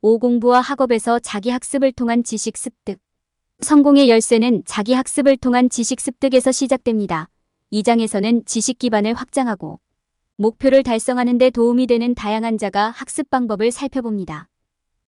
5. 공부와 학업에서 자기 학습을 통한 지식 습득. 성공의 열쇠는 자기 학습을 통한 지식 습득에서 시작됩니다. 이 장에서는 지식 기반을 확장하고 목표를 달성하는 데 도움이 되는 다양한 자가 학습 방법을 살펴봅니다.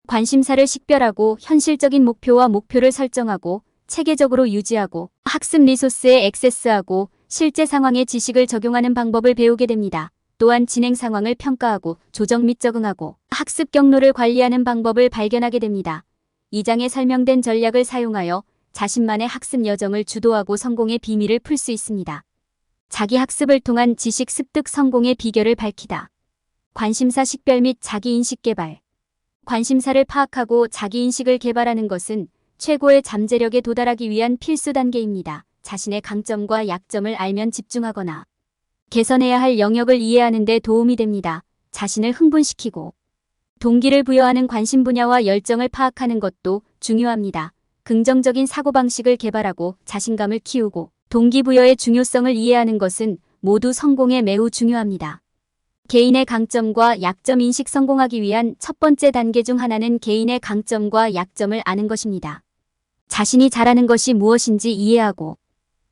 관심사를 식별하고 현실적인 목표와 목표를 설정하고 체계적으로 유지하고 학습 리소스에 액세스하고 실제 상황에 지식을 적용하는 방법을 배우게 됩니다. 또한 진행 상황을 평가하고 조정 및 적응하고 학습 경로를 관리하는 방법을 발견하게 됩니다. 이 장에 설명된 전략을 사용하여 자신만의 학습 여정을 주도하고 성공의 비밀을 풀 수 있습니다. 자기 학습을 통한 지식 습득 성공의 비결을 밝히다. 관심사 식별 및 자기인식 개발. 관심사를 파악하고 자기인식을 개발하는 것은 최고의 잠재력에 도달하기 위한 필수 단계입니다. 자신의 강점과 약점을 알면 집중하거나 개선해야 할 영역을 이해하는 데 도움이 됩니다. 자신을 흥분시키고 동기를 부여하는 관심 분야와 열정을 파악하는 것도 중요합니다. 긍정적인 사고방식을 개발하고 자신감을 키우고 동기부여의 중요성을 이해하는 것은 모두 성공에 매우 중요합니다. 개인의 강점과 약점 인식. 성공하기 위한 첫 번째 단계 중 하나는 개인의 강점과 약점을 아는 것입니다. 자신이 잘하는 것이 무엇인지 이해하고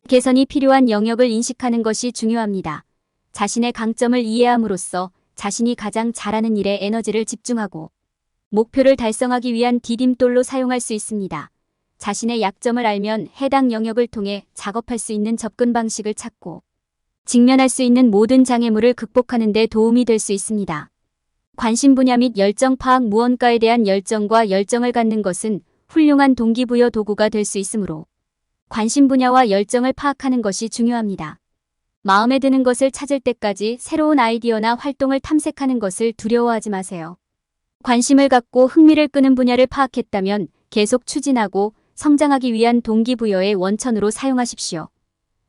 개선이 필요한 영역을 인식하는 것이 중요합니다. 자신의 강점을 이해함으로써 자신이 가장 잘하는 일에 에너지를 집중하고 목표를 달성하기 위한 디딤돌로 사용할 수 있습니다. 자신의 약점을 알면 해당 영역을 통해 작업할 수 있는 접근 방식을 찾고 직면할 수 있는 모든 장애물을 극복하는 데 도움이 될 수 있습니다. 관심 분야 및 열정 파악. 무언가에 대한 열정과 열정을 갖는 것은 훌륭한 동기부여 도구가 될 수 있으므로 관심 분야와 열정을 파악하는 것이 중요합니다. 마음에 드는 것을 찾을 때까지 새로운 아이디어나 활동을 탐색하는 것을 두려워하지 마세요. 관심을 갖고 흥미를 끄는 분야를 파악했다면 계속 추진하고 성장하기 위한 동기부여의 원천으로 사용하십시오.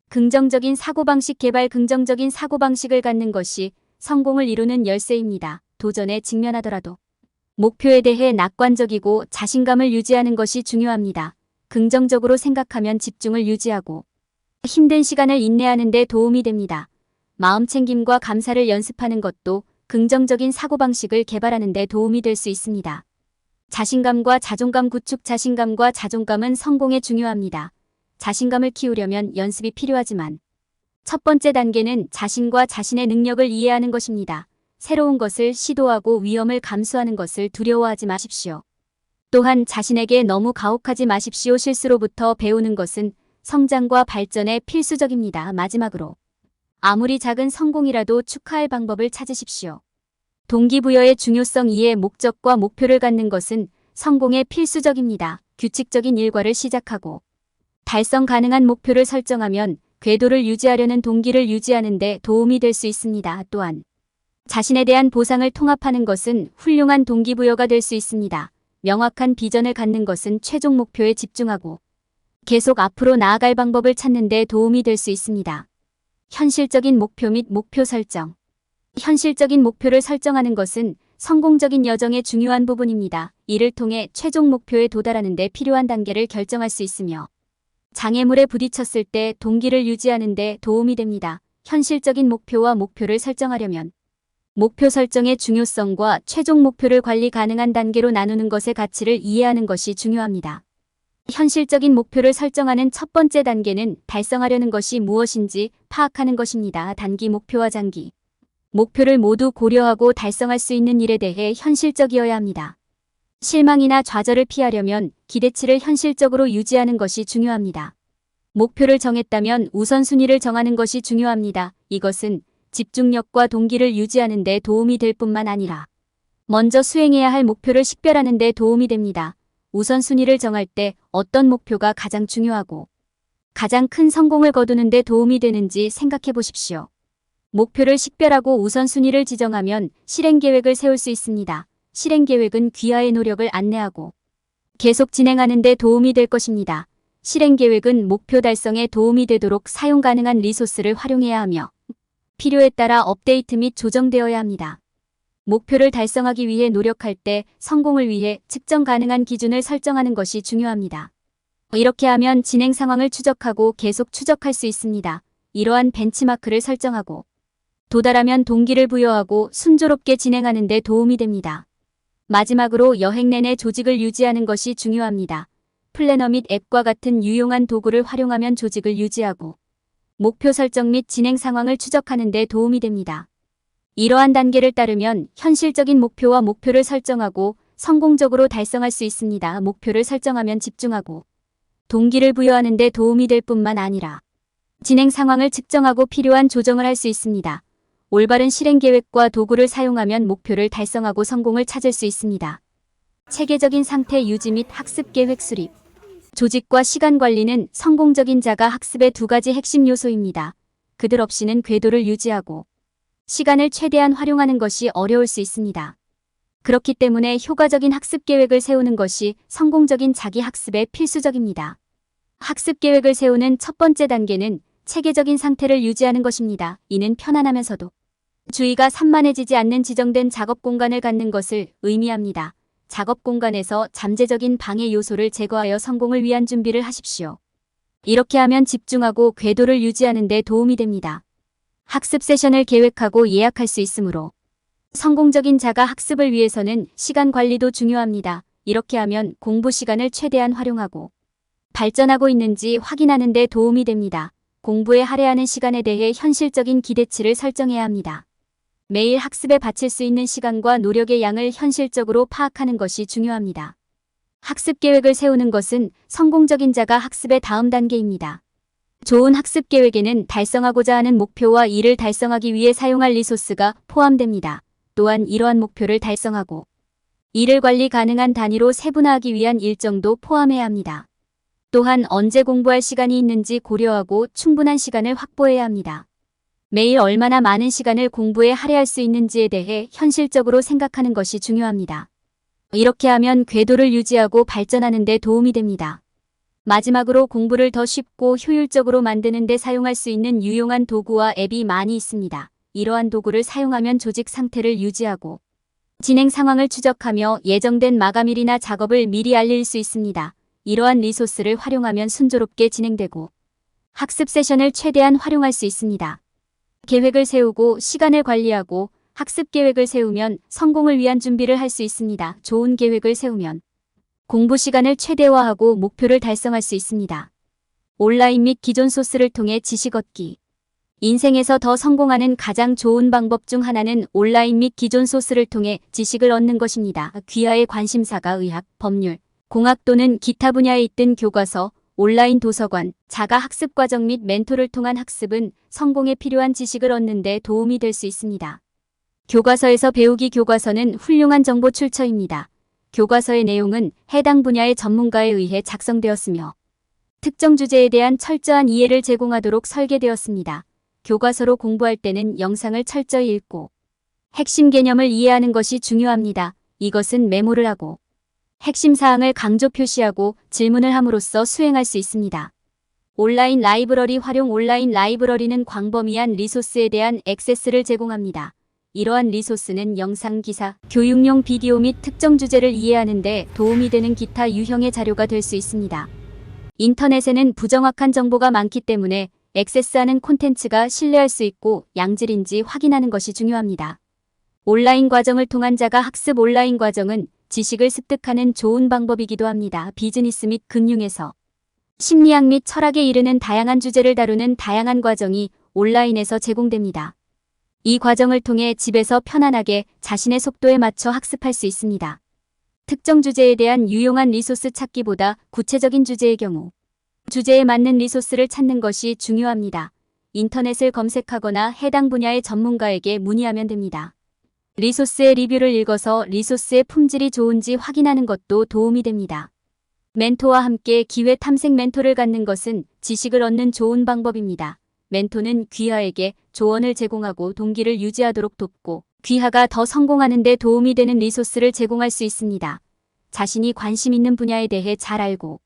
긍정적인 사고방식 개발. 긍정적인 사고방식을 갖는 것이 성공을 이루는 열쇠입니다. 도전에 직면하더라도 목표에 대해 낙관적이고 자신감을 유지하는 것이 중요합니다. 긍정적으로 생각하면 집중을 유지하고 힘든 시간을 인내하는 데 도움이 됩니다. 마음챙김과 감사를 연습하는 것도 긍정적인 사고방식을 개발하는 데 도움이 될 수 있습니다. 자신감과 자존감 구축. 자신감과 자존감은 성공에 중요합니다. 자신감을 키우려면 연습이 필요하지만 첫 번째 단계는 자신과 자신의 능력을 이해하는 것입니다. 새로운 것을 시도하고 위험을 감수하는 것을 두려워하지 마십시오. 또한 자신에게 너무 가혹하지 마십시오. 실수로부터 배우는 것은 성장과 발전에 필수적입니다. 마지막으로 아무리 작은 성공이라도 축하할 방법을 찾으십시오. 동기부여의 중요성. 이해. 목적과 목표를 갖는 것은 성공에 필수적입니다. 규칙적인 일과를 시작하고 달성 가능한 목표를 설정하면 궤도를 유지하려는 동기를 유지하는 데 도움이 될 수 있습니다. 또한 자신에 대한 보상을 통합하는 것은 훌륭한 동기부여가 될 수 있습니다. 명확한 비전을 갖는 것은 최종 목표에 집중하고 계속 앞으로 나아갈 방법을 찾는 데 도움이 될 수 있습니다. 현실적인 목표 및 목표 설정. 현실적인 목표를 설정하는 것은 성공적인 여정의 중요한 부분입니다. 이를 통해 최종 목표에 도달하는 데 필요한 단계를 결정할 수 있으며 장애물에 부딪혔을 때 동기를 유지하는 데 도움이 됩니다. 현실적인 목표와 목표를 설정하려면 목표 설정의 중요성과 최종 목표를 관리 가능한 단계로 나누는 것의 가치를 이해하는 것이 중요합니다. 현실적인 목표를 설정하는 첫 번째 단계는 달성하려는 것이 무엇인지 파악하는 것입니다. 단기 목표와 장기 목표를 모두 고려하고 달성할 수 있는 일에 대해 현실적이어야 합니다. 실망이나 좌절을 피하려면 기대치를 현실적으로 유지하는 것이 중요합니다. 목표를 정했다면 우선순위를 정하는 것이 중요합니다. 이것은 집중력과 동기를 유지하는 데 도움이 될 뿐만 아니라 먼저 수행해야 할 목표를 식별하는 데 도움이 됩니다. 우선순위를 정할 때 어떤 목표가 가장 중요하고 가장 큰 성공을 거두는 데 도움이 되는지 생각해 보십시오. 목표를 식별하고 우선순위를 지정하면 실행계획을 세울 수 있습니다. 실행계획은 귀하의 노력을 안내하고 계속 진행하는 데 도움이 될 것입니다. 실행계획은 목표 달성에 도움이 되도록 사용 가능한 리소스를 활용해야 하며 필요에 따라 업데이트 및 조정되어야 합니다. 목표를 달성하기 위해 노력할 때 성공을 위해 측정 가능한 기준을 설정하는 것이 중요합니다. 이렇게 하면 진행 상황을 추적하고 계속 추적할 수 있습니다. 이러한 벤치마크를 설정하고 도달하면 동기를 부여하고 순조롭게 진행하는 데 도움이 됩니다. 마지막으로 여행 내내 조직을 유지하는 것이 중요합니다. 플래너 및 앱과 같은 유용한 도구를 활용하면 조직을 유지하고 목표 설정 및 진행 상황을 추적하는 데 도움이 됩니다. 이러한 단계를 따르면 현실적인 목표와 목표를 설정하고 성공적으로 달성할 수 있습니다. 목표를 설정하면 집중하고 동기를 부여하는 데 도움이 될 뿐만 아니라 진행 상황을 측정하고 필요한 조정을 할 수 있습니다. 올바른 실행 계획과 도구를 사용하면 목표를 달성하고 성공을 찾을 수 있습니다. 체계적인 상태 유지 및 학습 계획 수립. 조직과 시간 관리는 성공적인 자가 학습의 두 가지 핵심 요소입니다. 그들 없이는 궤도를 유지하고 시간을 최대한 활용하는 것이 어려울 수 있습니다. 그렇기 때문에 효과적인 학습 계획을 세우는 것이 성공적인 자기 학습에 필수적입니다. 학습 계획을 세우는 첫 번째 단계는 체계적인 상태를 유지하는 것입니다. 이는 편안하면서도 주의가 산만해지지 않는 지정된 작업 공간을 갖는 것을 의미합니다. 작업 공간에서 잠재적인 방해 요소를 제거하여 성공을 위한 준비를 하십시오. 이렇게 하면 집중하고 궤도를 유지하는 데 도움이 됩니다. 학습 세션을 계획하고 예약할 수 있으므로 성공적인 자가 학습을 위해서는 시간 관리도 중요합니다. 이렇게 하면 공부 시간을 최대한 활용하고 발전하고 있는지 확인하는 데 도움이 됩니다. 공부에 할애하는 시간에 대해 현실적인 기대치를 설정해야 합니다. 매일 학습에 바칠 수 있는 시간과 노력의 양을 현실적으로 파악하는 것이 중요합니다. 학습 계획을 세우는 것은 성공적인 자가 학습의 다음 단계입니다. 좋은 학습 계획에는 달성하고자 하는 목표와 이를 달성하기 위해 사용할 리소스가 포함됩니다. 또한 이러한 목표를 달성하고 이를 관리 가능한 단위로 세분화하기 위한 일정도 포함해야 합니다. 또한 언제 공부할 시간이 있는지 고려하고 충분한 시간을 확보해야 합니다. 매일 얼마나 많은 시간을 공부에 할애할 수 있는지에 대해 현실적으로 생각하는 것이 중요합니다. 이렇게 하면 궤도를 유지하고 발전하는 데 도움이 됩니다. 마지막으로 공부를 더 쉽고 효율적으로 만드는 데 사용할 수 있는 유용한 도구와 앱이 많이 있습니다. 이러한 도구를 사용하면 조직 상태를 유지하고 진행 상황을 추적하며 예정된 마감일이나 작업을 미리 알릴 수 있습니다. 이러한 리소스를 활용하면 순조롭게 진행되고 학습 세션을 최대한 활용할 수 있습니다. 계획을 세우고 시간을 관리하고 학습 계획을 세우면 성공을 위한 준비를 할 수 있습니다. 좋은 계획을 세우면 공부 시간을 최대화하고 목표를 달성할 수 있습니다. 온라인 및 기존 소스를 통해 지식 얻기. 인생에서 더 성공하는 가장 좋은 방법 중 하나는 온라인 및 기존 소스를 통해 지식을 얻는 것입니다. 귀하의 관심사가 의학, 법률, 공학 또는 기타 분야에 있든 교과서, 온라인 도서관, 자가 학습 과정 및 멘토를 통한 학습은 성공에 필요한 지식을 얻는 데 도움이 될 수 있습니다. 교과서에서 배우기. 교과서는 훌륭한 정보 출처입니다. 교과서의 내용은 해당 분야의 전문가에 의해 작성되었으며 특정 주제에 대한 철저한 이해를 제공하도록 설계되었습니다. 교과서로 공부할 때는 영상을 철저히 읽고 핵심 개념을 이해하는 것이 중요합니다. 이것은 메모를 하고 핵심 사항을 강조 표시하고 질문을 함으로써 수행할 수 있습니다. 온라인 라이브러리 활용. 온라인 라이브러리는 광범위한 리소스에 대한 액세스를 제공합니다. 이러한 리소스는 영상, 기사, 교육용 비디오 및 특정 주제를 이해하는 데 도움이 되는 기타 유형의 자료가 될 수 있습니다. 인터넷에는 부정확한 정보가 많기 때문에 액세스하는 콘텐츠가 신뢰할 수 있고 양질인지 확인하는 것이 중요합니다. 온라인 과정을 통한 자가 학습. 온라인 과정은 지식을 습득하는 좋은 방법이기도 합니다. 비즈니스 및 금융에서 심리학 및 철학에 이르는 다양한 주제를 다루는 다양한 과정이 온라인에서 제공됩니다. 이 과정을 통해 집에서 편안하게 자신의 속도에 맞춰 학습할 수 있습니다. 특정 주제에 대한 유용한 리소스 찾기보다 구체적인 주제의 경우 주제에 맞는 리소스를 찾는 것이 중요합니다. 인터넷을 검색하거나 해당 분야의 전문가에게 문의하면 됩니다. 리소스의 리뷰를 읽어서 리소스의 품질이 좋은지 확인하는 것도 도움이 됩니다. 멘토와 함께 기회 탐색. 멘토를 갖는 것은 지식을 얻는 좋은 방법입니다. 멘토는 귀하에게 조언을 제공하고 동기를 유지하도록 돕고 귀하가 더 성공하는 데 도움이 되는 리소스를 제공할 수 있습니다. 자신이 관심 있는 분야에 대해 잘 알고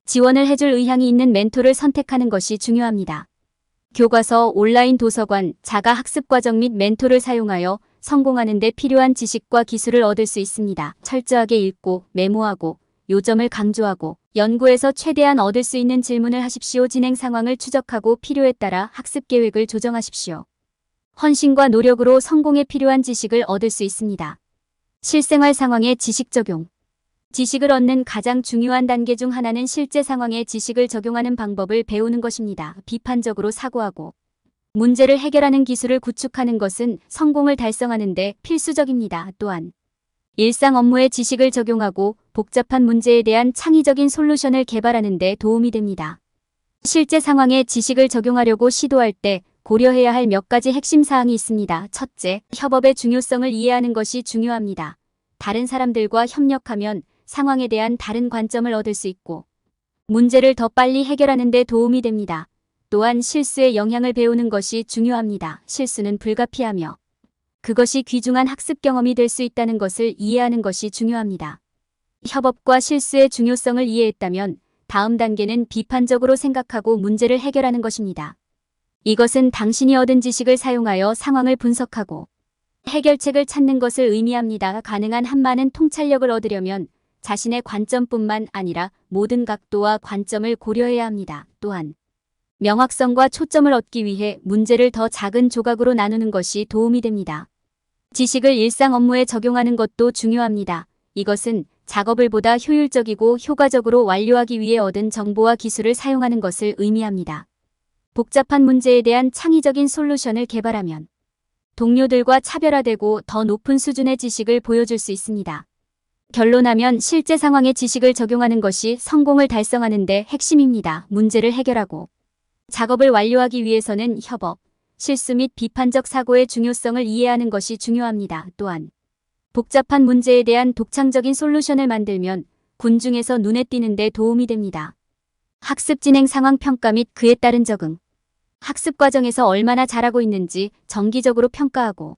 지원을 해줄 의향이 있는 멘토를 선택하는 것이 중요합니다. 교과서, 온라인 도서관, 자가 학습 과정 및 멘토를 사용하여 성공하는 데 필요한 지식과 기술을 얻을 수 있습니다. 철저하게 읽고 메모하고 요점을 강조하고 연구에서 최대한 얻을 수 있는 질문을 하십시오. 진행 상황을 추적하고 필요에 따라 학습 계획을 조정하십시오. 헌신과 노력으로 성공에 필요한 지식을 얻을 수 있습니다. 실생활 상황의 지식 적용. 지식을 얻는 가장 중요한 단계 중 하나는 실제 상황에 지식을 적용하는 방법을 배우는 것입니다. 비판적으로 사고하고 문제를 해결하는 기술을 구축하는 것은 성공을 달성하는 데 필수적입니다. 또한 일상 업무에 지식을 적용하고 복잡한 문제에 대한 창의적인 솔루션을 개발하는 데 도움이 됩니다. 실제 상황에 지식을 적용하려고 시도할 때 고려해야 할 몇 가지 핵심 사항이 있습니다. 첫째, 협업의 중요성을 이해하는 것이 중요합니다. 다른 사람들과 협력하면 상황에 대한 다른 관점을 얻을 수 있고 문제를 더 빨리 해결하는 데 도움이 됩니다. 또한 실수의 영향을 배우는 것이 중요합니다. 실수는 불가피하며 그것이 귀중한 학습 경험이 될 수 있다는 것을 이해하는 것이 중요합니다. 협업과 실수의 중요성을 이해했다면 다음 단계는 비판적으로 생각하고 문제를 해결하는 것입니다. 이것은 당신이 얻은 지식을 사용하여 상황을 분석하고 해결책을 찾는 것을 의미합니다. 가능한 한 많은 통찰력을 얻으려면 자신의 관점뿐만 아니라 모든 각도와 관점을 고려해야 합니다. 또한 명확성과 초점을 얻기 위해 문제를 더 작은 조각으로 나누는 것이 도움이 됩니다. 지식을 일상 업무에 적용하는 것도 중요합니다. 이것은 작업을 보다 효율적이고 효과적으로 완료하기 위해 얻은 정보와 기술을 사용하는 것을 의미합니다. 복잡한 문제에 대한 창의적인 솔루션을 개발하면 동료들과 차별화되고 더 높은 수준의 지식을 보여줄 수 있습니다. 결론하면 실제 상황에 지식을 적용하는 것이 성공을 달성하는 데 핵심입니다. 문제를 해결하고 작업을 완료하기 위해서는 협업, 실수 및 비판적 사고의 중요성을 이해하는 것이 중요합니다. 또한 복잡한 문제에 대한 독창적인 솔루션을 만들면 군중에서 눈에 띄는 데 도움이 됩니다. 학습 진행 상황 평가 및 그에 따른 적응. 학습 과정에서 얼마나 잘하고 있는지 정기적으로 평가하고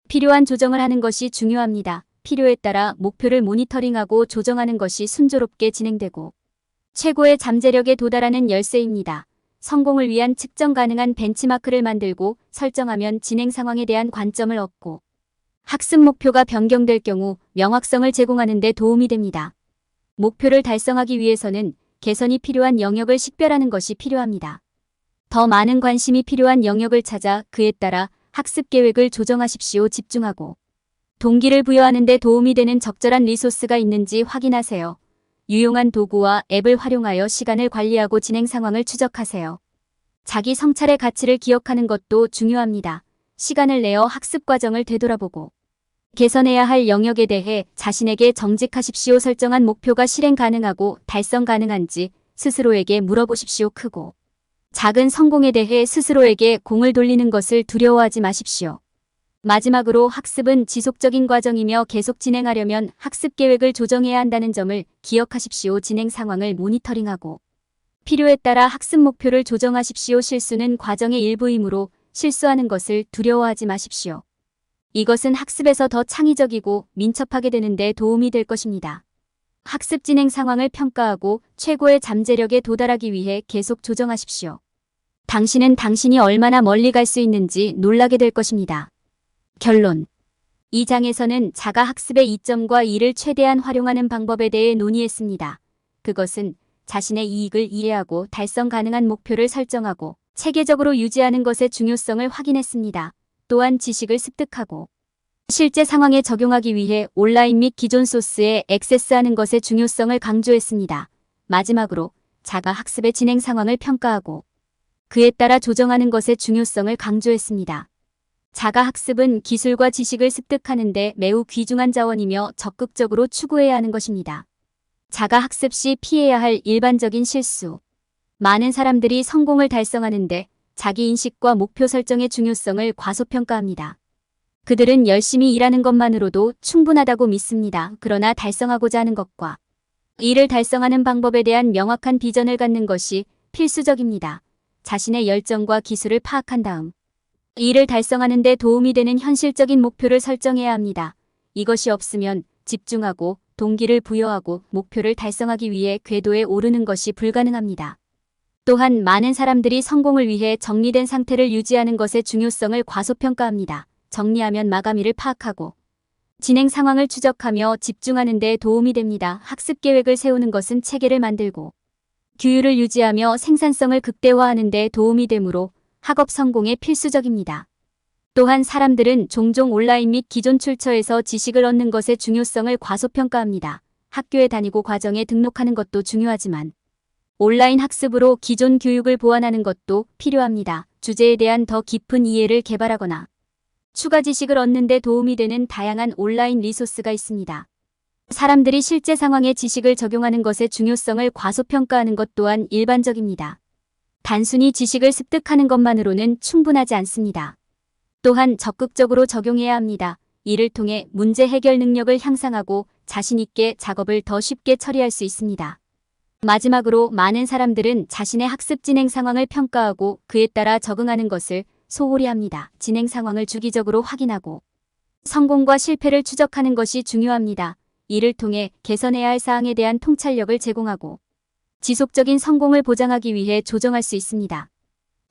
필요한 조정을 하는 것이 중요합니다. 필요에 따라 목표를 모니터링하고 조정하는 것이 순조롭게 진행되고 최고의 잠재력에 도달하는 열쇠입니다. 성공을 위한 측정 가능한 벤치마크를 만들고 설정하면 진행 상황에 대한 관점을 얻고 학습 목표가 변경될 경우 명확성을 제공하는 데 도움이 됩니다. 목표를 달성하기 위해서는 개선이 필요한 영역을 식별하는 것이 필요합니다. 더 많은 관심이 필요한 영역을 찾아 그에 따라 학습 계획을 조정하십시오. 집중하고 동기를 부여하는 데 도움이 되는 적절한 리소스가 있는지 확인하세요. 유용한 도구와 앱을 활용하여 시간을 관리하고 진행 상황을 추적하세요. 자기 성찰의 가치를 기억하는 것도 중요합니다. 시간을 내어 학습 과정을 되돌아보고 개선해야 할 영역에 대해 자신에게 정직하십시오. 설정한 목표가 실행 가능하고 달성 가능한지 스스로에게 물어보십시오. 크고 작은 성공에 대해 스스로에게 공을 돌리는 것을 두려워하지 마십시오. 마지막으로 학습은 지속적인 과정이며 계속 진행하려면 학습 계획을 조정해야 한다는 점을 기억하십시오. 진행 상황을 모니터링하고 필요에 따라 학습 목표를 조정하십시오. 실수는 과정의 일부이므로 실수하는 것을 두려워하지 마십시오. 이것은 학습에서 더 창의적이고 민첩하게 되는 데 도움이 될 것입니다. 학습 진행 상황을 평가하고 최고의 잠재력에 도달하기 위해 계속 조정하십시오. 당신은 당신이 얼마나 멀리 갈 수 있는지 놀라게 될 것입니다. 결론. 이 장에서는 자가 학습의 이점과 이를 최대한 활용하는 방법에 대해 논의했습니다. 그것은 자신의 이익을 이해하고 달성 가능한 목표를 설정하고 체계적으로 유지하는 것의 중요성을 확인했습니다. 또한 지식을 습득하고 실제 상황에 적용하기 위해 온라인 및 기존 소스에 액세스하는 것의 중요성을 강조했습니다. 마지막으로 자가 학습의 진행 상황을 평가하고 그에 따라 조정하는 것의 중요성을 강조했습니다. 자가 학습은 기술과 지식을 습득하는 데 매우 귀중한 자원이며 적극적으로 추구해야 하는 것입니다. 자가 학습 시 피해야 할 일반적인 실수. 많은 사람들이 성공을 달성하는데 자기 인식과 목표 설정의 중요성을 과소평가합니다. 그들은 열심히 일하는 것만으로도 충분하다고 믿습니다. 그러나 달성하고자 하는 것과 이를 달성하는 방법에 대한 명확한 비전을 갖는 것이 필수적입니다. 자신의 열정과 기술을 파악한 다음 이를 달성하는 데 도움이 되는 현실적인 목표를 설정해야 합니다. 이것이 없으면 집중하고 동기를 부여하고 목표를 달성하기 위해 궤도에 오르는 것이 불가능합니다. 또한 많은 사람들이 성공을 위해 정리된 상태를 유지하는 것의 중요성을 과소평가합니다. 정리하면 마감일을 파악하고 진행 상황을 추적하며 집중하는 데 도움이 됩니다. 학습 계획을 세우는 것은 체계를 만들고 규율을 유지하며 생산성을 극대화하는 데 도움이 되므로 학업 성공에 필수적입니다. 또한 사람들은 종종 온라인 및 기존 출처에서 지식을 얻는 것의 중요성을 과소평가합니다. 학교에 다니고 과정에 등록하는 것도 중요하지만 온라인 학습으로 기존 교육을 보완하는 것도 필요합니다. 주제에 대한 더 깊은 이해를 개발하거나 추가 지식을 얻는 데 도움이 되는 다양한 온라인 리소스가 있습니다. 사람들이 실제 상황에 지식을 적용하는 것의 중요성을 과소평가하는 것 또한 일반적입니다. 단순히 지식을 습득하는 것만으로는 충분하지 않습니다. 또한 적극적으로 적용해야 합니다. 이를 통해 문제 해결 능력을 향상하고 자신 있게 작업을 더 쉽게 처리할 수 있습니다. 마지막으로 많은 사람들은 자신의 학습 진행 상황을 평가하고 그에 따라 적응하는 것을 소홀히 합니다. 진행 상황을 주기적으로 확인하고 성공과 실패를 추적하는 것이 중요합니다. 이를 통해 개선해야 할 사항에 대한 통찰력을 제공하고 지속적인 성공을 보장하기 위해 조정할 수 있습니다.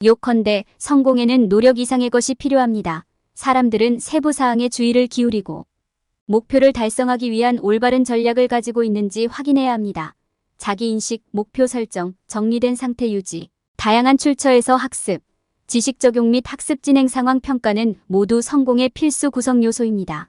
요컨대 성공에는 노력 이상의 것이 필요합니다. 사람들은 세부 사항에 주의를 기울이고 목표를 달성하기 위한 올바른 전략을 가지고 있는지 확인해야 합니다. 자기인식, 목표 설정, 정리된 상태 유지, 다양한 출처에서 학습, 지식 적용 및 학습 진행 상황 평가는 모두 성공의 필수 구성 요소입니다.